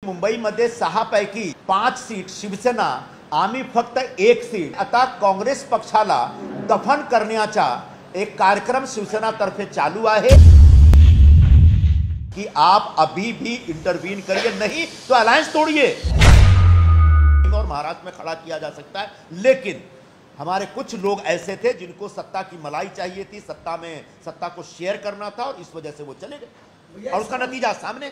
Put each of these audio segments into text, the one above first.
मुंबईमध्ये 6 पैकी 5 सीट शिवसेना, आम्ही फक्त 1 सीट। आता काँग्रेस पक्षाला दफन करण्याचा एक कार्यक्रम शिवसेनातर्फे चालू आहे कि आप अभी भी इंटरवीन करिए, नहीं तो अलायंस तोड़िए। और महाराष्ट्र में खड़ा किया जा सकता है, लेकिन हमारे कुछ लोग ऐसे थे जिनको सत्ता की मलाई चाहिए थी, सत्ता को शेयर करना था, और इस वजह से वो चले गए और उसका नतीजा सामने।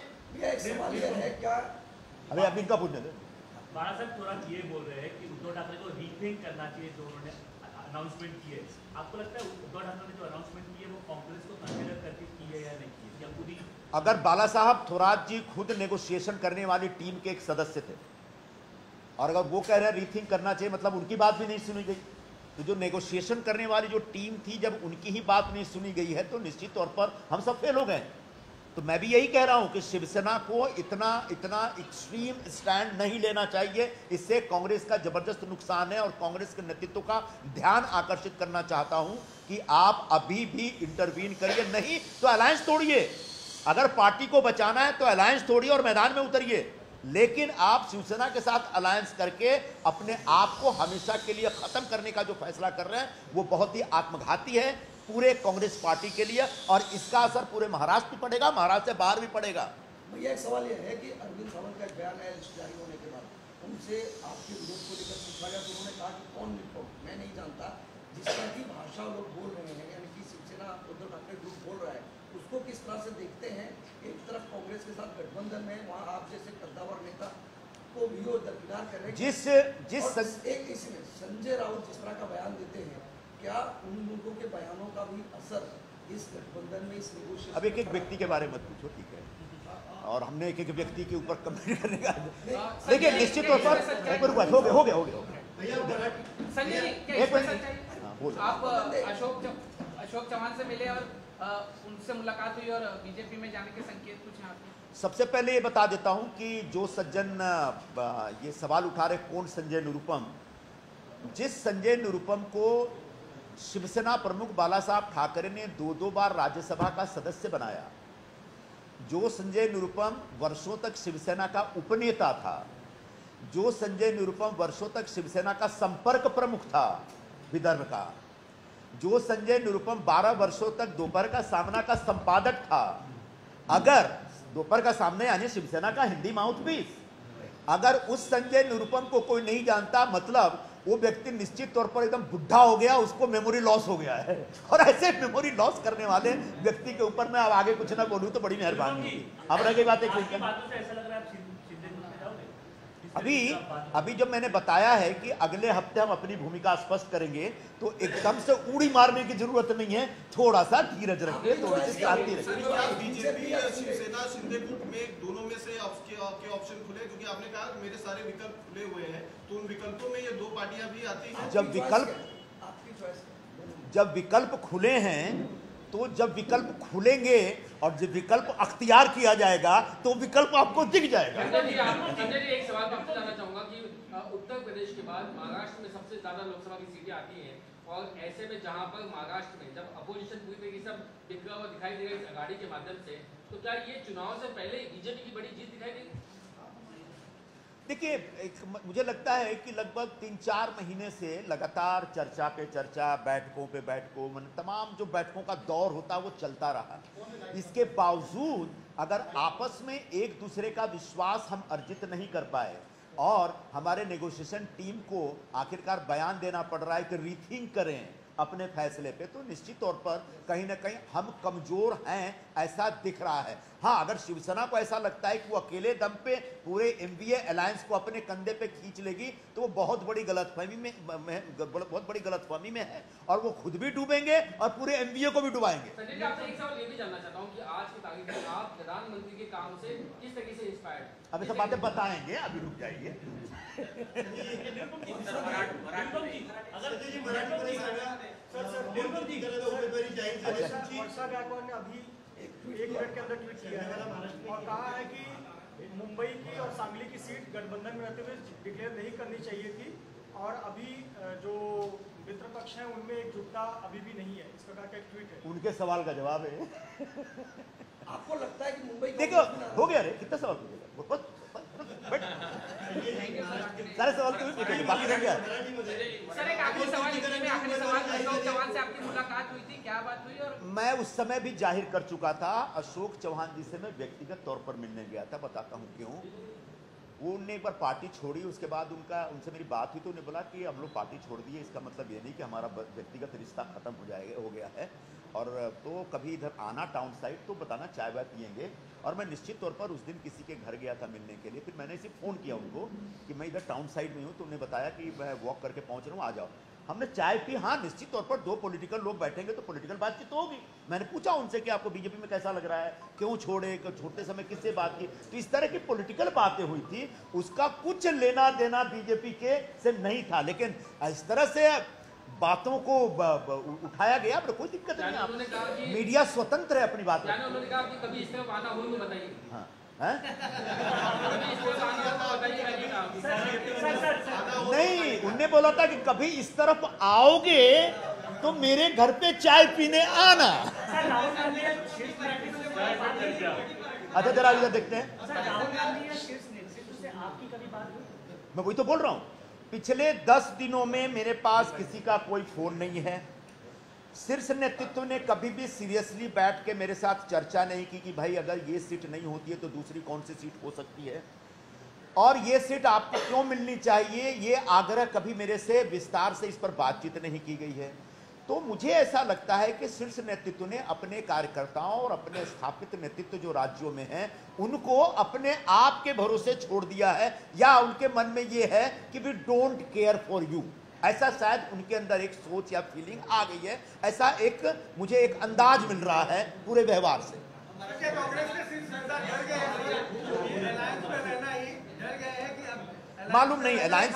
अभी इनका पूछने दे। बाला साहब तुरंत ये बोल रहे हैं कि उद्धव ठाकरे को रीथिंक करना चाहिए जो उन्होंने अनाउंसमेंट की है। आपको लगता है उद्धव ठाकरे ने जो अनाउंसमेंट की है वो कांग्रेस को कंसीडर करके की है या नहीं की है, या खुद ही? अगर बाला साहब थोराट जी खुद नेगोशिएशन करने वाली टीम के एक सदस्य थे और अगर वो कह रहे हैं रीथिंक करना चाहिए, मतलब उनकी बात भी नहीं सुनी गई। तो जो नेगोशिएशन करने वाली जो टीम थी, जब उनकी ही बात नहीं सुनी गई है तो निश्चित तौर पर हम सब फेल हो गए। तो मैं भी यही कह रहा हूं कि शिवसेना को इतना एक्सट्रीम स्टैंड नहीं लेना चाहिए। इससे कांग्रेस का जबरदस्त नुकसान है और कांग्रेस के नेतृत्व का ध्यान आकर्षित करना चाहता हूं कि आप अभी भी इंटरवीन करिए, नहीं तो अलायंस तोड़िए। अगर पार्टी को बचाना है तो अलायंस तोड़िए और मैदान में उतरिए, लेकिन आप शिवसेना के साथ अलायंस करके अपने आप को हमेशा के लिए खत्म करने का जो फैसला कर रहे हैं वो बहुत ही आत्मघाती है पूरे कांग्रेस पार्टी के लिए, और इसका असर पूरे महाराष्ट्र में पड़ेगा, महाराष्ट्र से बाहर भी पड़ेगा। भैया एक सवाल यह है कि अरविंद सावंत का एक बयान है जारी होने के बाद, उनसे आपके विरोध को लेकर पूछा गया तो उन्होंने कहा कि कौन रिपोर्ट मैं नहीं जानता। जिस तरह की भाषा लोग बोल रहे हैं, यानी कि शिवसेना उद्धव ठाकरे ग्रुप बोल रहा है, उसको किस तरह से देखते हैं? एक तरफ कांग्रेस के साथ गठबंधन में, वहाँ आप जैसे कद्दावर नेता को भी दरकिनार कर रहे हैं। एक इसमें संजय राउत जिस तरह का बयान देते हैं, क्या उन लोगों के बयानों का भी असर इस गठबंधन में, इस नेगोशिएशन? अब एक व्यक्ति के बारे में पूछो, ठीक है, और हमने एक व्यक्ति के ऊपर कमेंट करने का देखिए निश्चित तौर पर हो गया। आप अशोक चौहान से मिले और उनसे मुलाकात हुई और बीजेपी में जाने के संकेत कुछ हैं आपके? सबसे पहले ये बता देता हूं कि जो सज्जन ये सवाल उठा रहे कौन संजय निरुपम, जिस संजय निरुपम को शिवसेना प्रमुख बाला साहब ठाकरे ने 2 बार राज्यसभा का सदस्य बनाया, जो संजय निरुपम वर्षों तक शिवसेना का उपनेता था, जो संजय निरुपम वर्षों तक शिवसेना का संपर्क प्रमुख था विदर्भ का, जो संजय निरुपम 12 वर्षों तक दोपहर का सामना का संपादक था, अगर दोपहर का सामना यानी शिवसेना का हिंदी माउथपीस, अगर उस संजय निरुपम को कोई नहीं जानता, मतलब वो व्यक्ति निश्चित तौर पर एकदम बुढ़ा हो गया, उसको मेमोरी लॉस हो गया है। और ऐसे मेमोरी लॉस करने वाले व्यक्ति के ऊपर मैं अब आगे कुछ ना बोलूं तो बड़ी मेहरबानी होगी। अब रह गई बात अभी जब मैंने बताया है कि अगले हफ्ते हम अपनी भूमिका स्पष्ट करेंगे, तो एकदम से उड़ी मारने की जरूरत नहीं है, थोड़ा सा धीरज रखिए, थोड़ी सी शांति रखिए। बीजेपी या शिवसेना शिंदे गुट में दोनों में से आपके ऑप्शन खुले, क्योंकि आपने कहा मेरे सारे विकल्प खुले हुए हैं, तो उन विकल्पों में ये 2 पार्टियां भी आती हैं। जब विकल्प खुले हैं, तो जब विकल्प खुलेंगे और जब विकल्प अख्तियार किया जाएगा तो विकल्प आपको दिख जाएगा। एक सवाल मैं आपसे जानना चाहूंगा कि उत्तर प्रदेश के बाद महाराष्ट्र में सबसे ज्यादा लोकसभा की सीटें आती हैं, और ऐसे में जहां पर महाराष्ट्र में जब अपोजिशन पूरी तरीके से बिखरा हुआ दिखाई देगा इस अघाड़ी के माध्यम से, तो क्या ये चुनाव से पहले बीजेपी की बड़ी जीत दिखाई देगी? देखिए, मुझे लगता है कि लगभग 3-4 महीने से लगातार चर्चा पे चर्चा, बैठकों पे बैठकों, तमाम जो बैठकों का दौर होता है वो चलता रहा। इसके बावजूद अगर आपस में एक दूसरे का विश्वास हम अर्जित नहीं कर पाए और हमारे नेगोशिएशन टीम को आखिरकार बयान देना पड़ रहा है कि रीथिंक करें अपने फैसले पे, तो निश्चित तौर पर कहीं ना कहीं हम कमजोर हैं ऐसा दिख रहा है। हाँ, अगर शिवसेना को ऐसा लगता है कि वो अकेले दम पे पूरे एमवीए अलायंस को अपने कंधे पे खींच लेगी, तो वो बहुत बड़ी गलतफहमी में है और वो खुद भी डूबेंगे और पूरे एमवीए को भी डुबाएंगे। संजय जी, आपसे एक सवाल ये भी जानना चाहता हूं कि आज की तारीख में आप प्रधानमंत्री के काम से किस तरीके से इंस्पायर्ड? अब ये सब बातें बताएंगे, अभी रुक जाइए। वर्षा गायकवाड़ ने अभी 1 मिनट के अंदर ट्वीट किया है और कहा है कि मुंबई की और सांगली की सीट गठबंधन में रहते हुए डिक्लेयर नहीं करनी चाहिए थी, और अभी जो मित्र पक्ष है उनमें एकजुटता अभी भी नहीं है। इस प्रकार का एक ट्वीट है। उनके सवाल का जवाब है। आपको लगता है कि मुंबई देखो, हो गया रे, कितना सवाल पूछेगा? सारे सवाल तुम्ही पूछोगे, बाकी रह गया। सर एक आखिरी सवाल, इतने में आखिरी सवाल, अशोक चौहान से आपकी मुलाकात हुई थी, क्या बात हुई? और मैं उस समय भी जाहिर कर चुका था, अशोक चौहान जी से मैं व्यक्तिगत तौर पर मिलने गया था, बताता हूं क्यों। वो उनने एक बार पार्टी छोड़ी, उसके बाद उनसे मेरी बात हुई तो उन्हें बोला कि हम लोग पार्टी छोड़ दिए, इसका मतलब ये नहीं कि हमारा व्यक्तिगत रिश्ता खत्म हो गया है, और तो कभी इधर आना टाउन साइड तो बताना, चाय वाय पियेंगे। और मैं निश्चित तौर पर उस दिन किसी के घर गया था मिलने के लिए, फिर मैंने इसे फ़ोन किया उनको कि मैं इधर टाउन साइड में हूँ, तो उन्होंने बताया कि मैं वॉक करके पहुँच रहा हूँ, आ जाओ। हमने चाय पी। हाँ, निश्चित तौर पर दो पॉलिटिकल लोग बैठेंगे तो पॉलिटिकल बातचीत तो होगी। मैंने पूछा उनसे कि आपको बीजेपी में कैसा लग रहा है, क्यों छोड़े, छोड़ते समय किससे बात की, तो इस तरह की पॉलिटिकल बातें हुई थी, उसका कुछ लेना देना बीजेपी के से नहीं था। लेकिन इस तरह से बातों को उठाया गया, पर कोई दिक्कत नहीं। आप मीडिया स्वतंत्र है अपनी बात में। उन्होंने कहा कि कभी इस तरफ आना हो तो बताइए। हाँ, हैं? कभी इस तरफ आना हो तो बताइए, मैंने कहा। नहीं, उनने बोला था कि कभी इस तरफ आओगे तो मेरे घर पे चाय पीने आना। अच्छा, जरा इधर देखते हैं। मैं वही तो बोल रहा हूं, पिछले 10 दिनों में मेरे पास किसी का कोई फोन नहीं है। शीर्ष नेतृत्व ने कभी भी सीरियसली बैठ के मेरे साथ चर्चा नहीं की कि भाई अगर ये सीट नहीं होती है तो दूसरी कौन सी सीट हो सकती है, और ये सीट आपको क्यों मिलनी चाहिए, ये आग्रह कभी मेरे से विस्तार से इस पर बातचीत नहीं की गई है। तो मुझे ऐसा लगता है कि शीर्ष नेतृत्व ने अपने कार्यकर्ताओं और अपने स्थापित नेतृत्व जो राज्यों में हैं उनको अपने आप के भरोसे छोड़ दिया है, या उनके मन में ये है कि we don't care for you, ऐसा शायद उनके अंदर एक सोच या फीलिंग आ गई है। ऐसा एक मुझे एक अंदाज मिल रहा है पूरे व्यवहार से। मालूम नहीं अलायंस,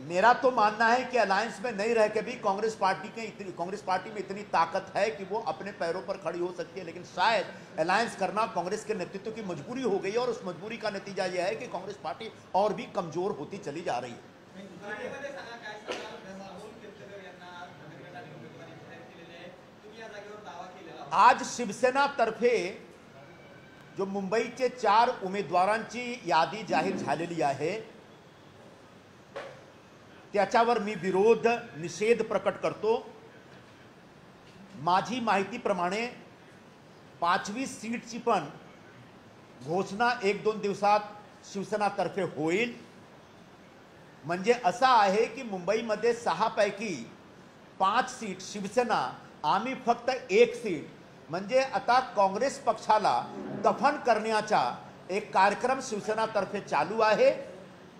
मेरा तो मानना है कि अलायंस में नहीं रह के भी कांग्रेस पार्टी में इतनी ताकत है कि वो अपने पैरों पर खड़ी हो सकती है, लेकिन शायद अलायंस करना कांग्रेस के नेतृत्व की मजबूरी हो गई है, और उस मजबूरी का नतीजा यह है कि कांग्रेस पार्टी और भी कमजोर होती चली जा रही है। आज शिवसेना तर्फे जो मुंबईचे 4 उमेदवारांची यादी जाहीर झालेली आहे, त्याच्यावर मी विरोध निषेध प्रकट करतो। माझी माहितीप्रमाणे 5वी सीटची पण घोषणा 1-2 दिवसात शिवसेनातर्फे होईल। म्हणजे असा आहे की मुंबईमध्ये 6 पैकी 5 सीट शिवसेना, आम्ही फक्त 1 सीट, म्हणजे आता काँग्रेस पक्षाला दफन करण्याचा एक कार्यक्रम शिवसेनातर्फे चालू आहे।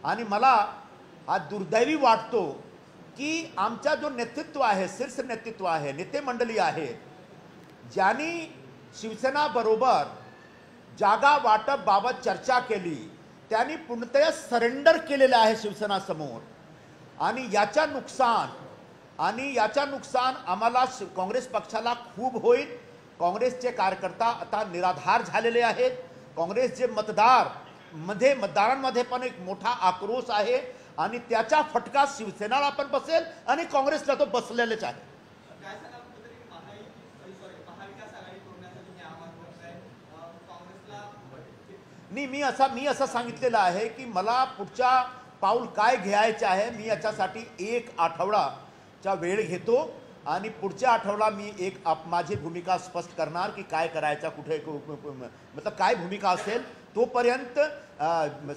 आणि मला हा दुर्दैवी वाटतो की आमचा जो नेतृत्व आहे, शीर्ष नेतृत्व आहे, नेते मंडळी आहे, ज्यांनी शिवसेना बरोबर जागा वाटप बाबत चर्चा केली, त्यांनी पूर्णतः सरेंडर केलेले आहे शिवसेना समोर, आणि याचा नुकसान आम्हाला काँग्रेस पक्षाला खूप होईल। काँग्रेसचे कार्यकर्ता आता निराधार झालेले आहेत। काँग्रेसचे मतदारांमध्ये पण एक मोठा आक्रोश आहे, आणि त्याचा फटका शिवसेनाला पण बसेल आणि काँग्रेसला तो बसलेलेच आहे। नाही, मी असं सांगितलेलं आहे की मला पुढचा पाऊल काय घ्यायचे आहे, मी याच्यासाठी 1 आठवडाचा वेळ घेतो, आणि पुढच्या आठवडा मी माझी भूमिका स्पष्ट करणार की काय करायचं, कुठे मतलब काय भूमिका असेल। तोपर्यंत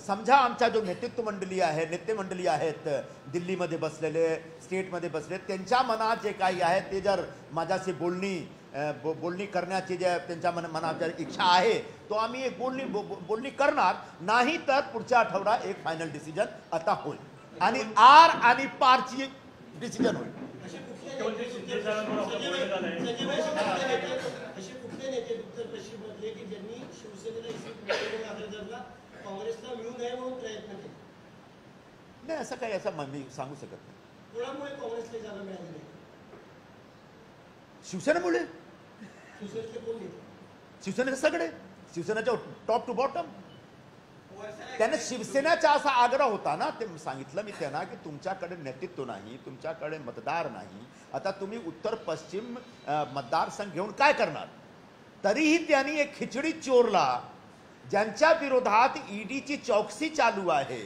समजा आमचा जो नेतृत्व मंडळी आहे, नेते मंडळी आहेत दिल्लीमध्ये बसलेले, स्टेटमध्ये बसले, त्यांच्या मनात जे काही आहे ते जर माझ्याशी बोलणी करण्याची जे त्यांच्या मनात इच्छा आहे तो आम्ही एक बोलणी करणार, नाही तर पुढच्या आठवडा एक फायनल डिसिजन आता होईल आणि आर आणि पारची डिसिजन होईल। नाही, असं काही मी सांगू शकत नाही। शिवसेनेमुळे, शिवसेनेचे सगळे, शिवसेनेच्या टॉप टू बॉटम, त्यांना शिवसेनेचा असा आग्रह होता ना, ते सांगितलं मी त्यांना की तुमच्याकडे नेतृत्व नाही, तुमच्याकडे मतदार नाही, आता तुम्ही उत्तर पश्चिम मतदारसंघ घेऊन काय करणार। तरीही त्यांनी एक खिचडी चोरला, ज्यांच्या विरोधात ईडीची चौकशी चालू आहे,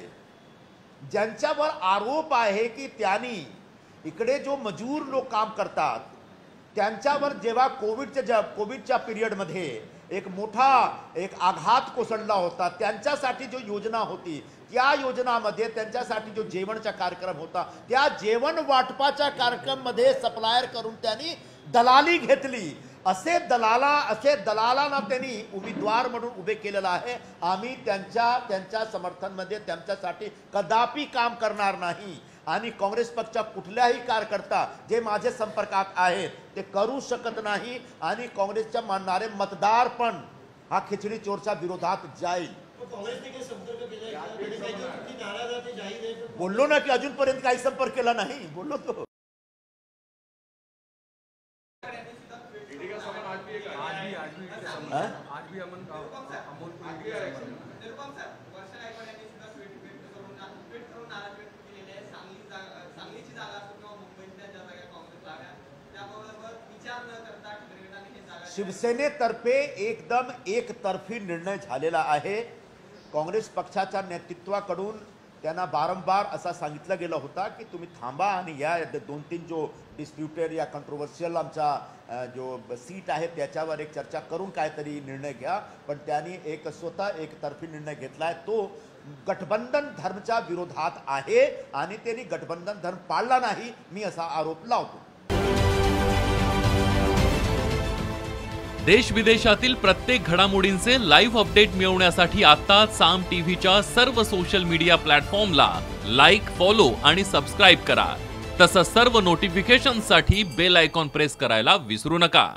ज्यांच्यावर आरोप आहे की त्यांनी इकडे जो मजूर लोक काम करतात त्यांच्यावर जेव्हा कोविडच्या पिरियडमध्ये एक मोठा आघात कोसळला होता, त्यांच्यासाठी जो योजना होती त्या योजनामध्ये त्यांच्यासाठी जो जेवणचा कार्यक्रम होता, त्या जेवण वाटपाच्या कार्यक्रममध्ये सप्लायर करून त्यांनी दलाली घेतली. असे दलालांना त्यांनी उमेदवार म्हणून उभे केलेला आहे. आम्ही त्यांच्या समर्थनमध्ये त्यांच्यासाठी कदापि काम करणार नाही आणि काँग्रेस पक्षाच्या कुठल्याही कार्यकर्ता जे माझे संपर्कात आहेत ते करू शकत नाही आणि काँग्रेसच्या मानणारे मतदार पण हा खिचडी चोरच्या विरोधात जाईल. बोललो ना की अजूनपर्यंत काही संपर्क केला नाही, बोललो तो. शिवसेनेतर्फे एकदम एकतर्फी निर्णय झालेला आहे. काँग्रेस पक्षाच्या नेतृत्वाकडून त्यांना वारंवार असा सांगितलं गेलं होता की तुम्ही थांबा आणि या 2-3 जो डिस्प्युटेड या कंट्रोवर्शियल आमचा जो सीट आहे त्याच्यावर एक चर्चा करून काहीतरी निर्णय घ्या. पण त्यांनी स्वतः एकतर्फी निर्णय घेतलाय. तो गठबंधन धर्मच्या विरोधात आहे आणि त्यांनी गठबंधन धर्म पाळला नाही, मी असा आरोप लावतो. देश विदेशातील प्रत्येक घडामोडींचे लाईव्ह अपडेट मिळवण्यासाठी आता साम टीव्हीच्या सर्व सोशल मीडिया प्लॅटफॉर्मला लाईक, फॉलो आणि सबस्क्राईब करा. तसंच सर्व नोटिफिकेशनसाठी बेल आयकॉन प्रेस करायला विसरू नका.